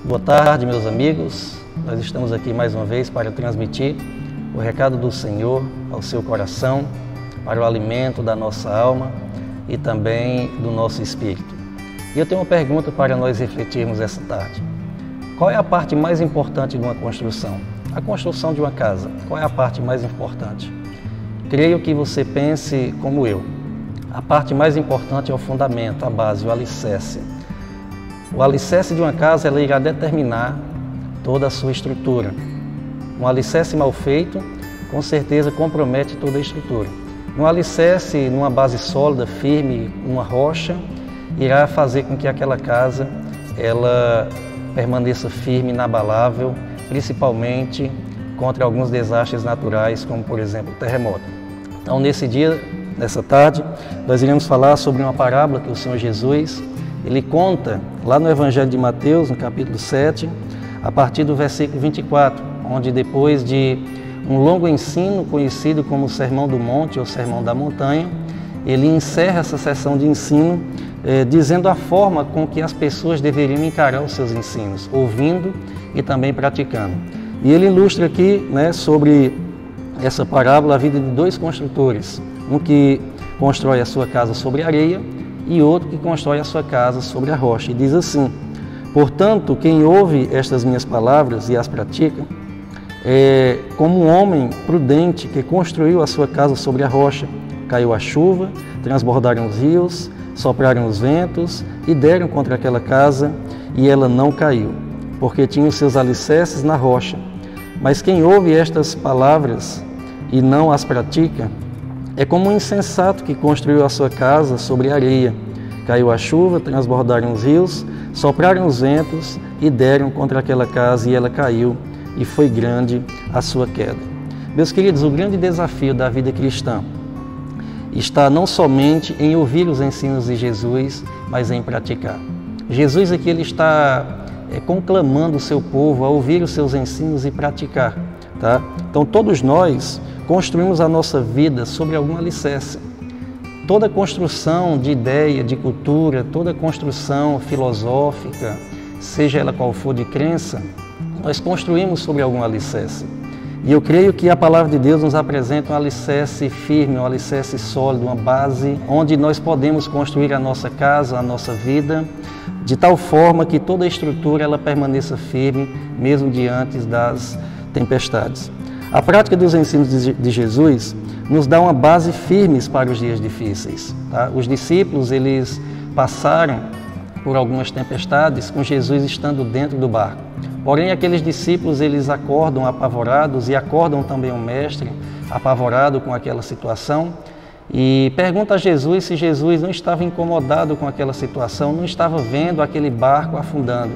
Boa tarde, meus amigos. Nós estamos aqui mais uma vez para transmitir o recado do Senhor ao seu coração, para o alimento da nossa alma e também do nosso espírito. E eu tenho uma pergunta para nós refletirmos essa tarde. Qual é a parte mais importante de uma construção? A construção de uma casa. Qual é a parte mais importante? Creio que você pense como eu. A parte mais importante é o fundamento, a base, o alicerce. O alicerce de uma casa ela irá determinar toda a sua estrutura. Um alicerce mal feito, com certeza, compromete toda a estrutura. Um alicerce numa base sólida, firme, uma rocha, irá fazer com que aquela casa ela permaneça firme, inabalável, principalmente contra alguns desastres naturais, como por exemplo o terremoto. Então, nessa tarde, nós iremos falar sobre uma parábola que o Senhor Jesus ele conta lá no Evangelho de Mateus, no capítulo 7, a partir do versículo 24, onde depois de um longo ensino conhecido como o Sermão do Monte ou Sermão da Montanha, ele encerra essa sessão de ensino dizendo a forma com que as pessoas deveriam encarar os seus ensinos, ouvindo e também praticando. E ele ilustra aqui, sobre essa parábola a vida de dois construtores, um que constrói a sua casa sobre areia e outro que constrói a sua casa sobre a rocha. E diz assim: portanto, quem ouve estas minhas palavras e as pratica, é como um homem prudente que construiu a sua casa sobre a rocha. Caiu a chuva, transbordaram os rios, sopraram os ventos e deram contra aquela casa, e ela não caiu, porque tinha os seus alicerces na rocha. Mas quem ouve estas palavras e não as pratica, é como um insensato que construiu a sua casa sobre areia. Caiu a chuva, transbordaram os rios, sopraram os ventos e deram contra aquela casa, e ela caiu, e foi grande a sua queda. Meus queridos, o grande desafio da vida cristã está não somente em ouvir os ensinos de Jesus, mas em praticar. Jesus aqui ele está conclamando o seu povo a ouvir os seus ensinos e praticar. Tá? Então todos nós construímos a nossa vida sobre algum alicerce. Toda construção de ideia, de cultura, toda construção filosófica, seja ela qual for de crença, nós construímos sobre algum alicerce. E eu creio que a palavra de Deus nos apresenta um alicerce firme, um alicerce sólido, uma base onde nós podemos construir a nossa casa, a nossa vida, de tal forma que toda a estrutura ela permaneça firme, mesmo diante das tempestades. A prática dos ensinos de Jesus nos dá uma base firme para os dias difíceis. Tá? Os discípulos eles passaram por algumas tempestades com Jesus estando dentro do barco. Porém, aqueles discípulos eles acordam apavorados e acordam também o mestre apavorado com aquela situação e pergunta a Jesus se Jesus não estava incomodado com aquela situação, não estava vendo aquele barco afundando.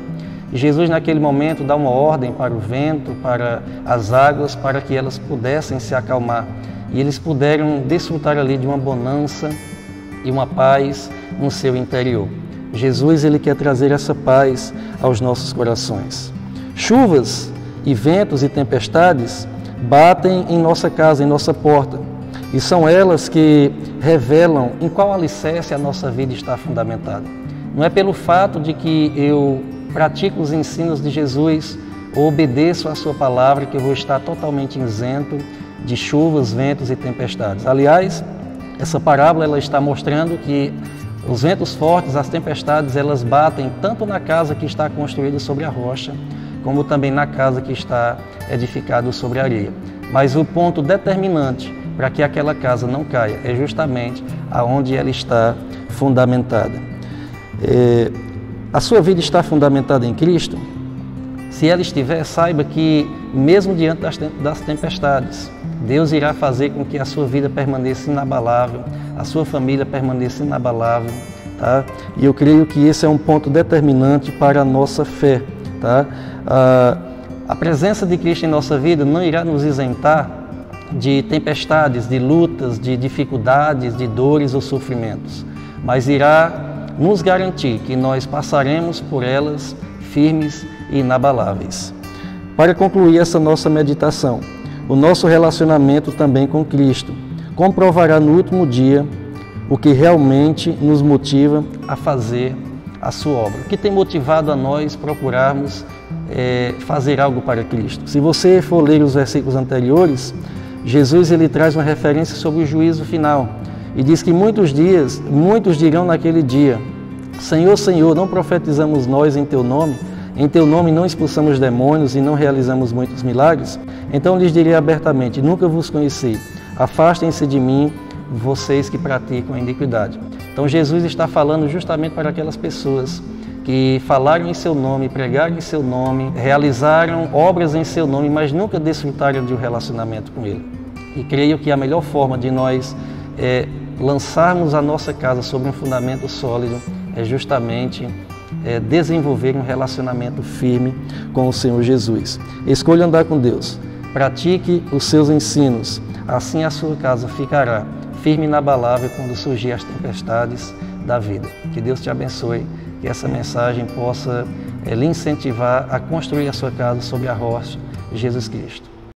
E Jesus naquele momento dá uma ordem para o vento, para as águas, para que elas pudessem se acalmar. E eles puderam desfrutar ali de uma bonança e uma paz no seu interior. Jesus ele quer trazer essa paz aos nossos corações. Chuvas e ventos e tempestades batem em nossa casa, em nossa porta. E são elas que revelam em qual alicerce a nossa vida está fundamentada. Não é pelo fato de que eu pratico os ensinos de Jesus ou obedeço a sua palavra que eu vou estar totalmente isento de chuvas, ventos e tempestades. Aliás, essa parábola ela está mostrando que os ventos fortes, as tempestades, elas batem tanto na casa que está construída sobre a rocha, como também na casa que está edificada sobre a areia. Mas o ponto determinante para que aquela casa não caia é justamente aonde ela está fundamentada. A sua vida está fundamentada em Cristo? Se ela estiver, saiba que mesmo diante das tempestades, Deus irá fazer com que a sua vida permaneça inabalável, a sua família permaneça inabalável. Tá? E eu creio que esse é um ponto determinante para a nossa fé. Tá? A presença de Cristo em nossa vida não irá nos isentar de tempestades, de lutas, de dificuldades, de dores ou sofrimentos, mas irá nos garantir que nós passaremos por elas firmes e inabaláveis. Para concluir essa nossa meditação, o nosso relacionamento também com Cristo comprovará no último dia o que realmente nos motiva a fazer a sua obra, o que tem motivado a nós procurarmos fazer algo para Cristo. Se você for ler os versículos anteriores, Jesus ele traz uma referência sobre o juízo final e diz que muitos dirão naquele dia: Senhor, Senhor, não profetizamos nós em Teu nome não expulsamos demônios e não realizamos muitos milagres? Então lhes direi abertamente: nunca vos conheci, afastem-se de mim, vocês que praticam a iniquidade. Então Jesus está falando justamente para aquelas pessoas que falaram em seu nome, pregaram em seu nome, realizaram obras em seu nome, mas nunca desfrutaram de um relacionamento com Ele. E creio que a melhor forma de nós lançarmos a nossa casa sobre um fundamento sólido é justamente desenvolver um relacionamento firme com o Senhor Jesus. Escolha andar com Deus, pratique os seus ensinos, assim a sua casa ficará firme e inabalável quando surgir as tempestades da vida. Que Deus te abençoe, que essa mensagem possa lhe incentivar a construir a sua casa sobre a rocha de Jesus Cristo.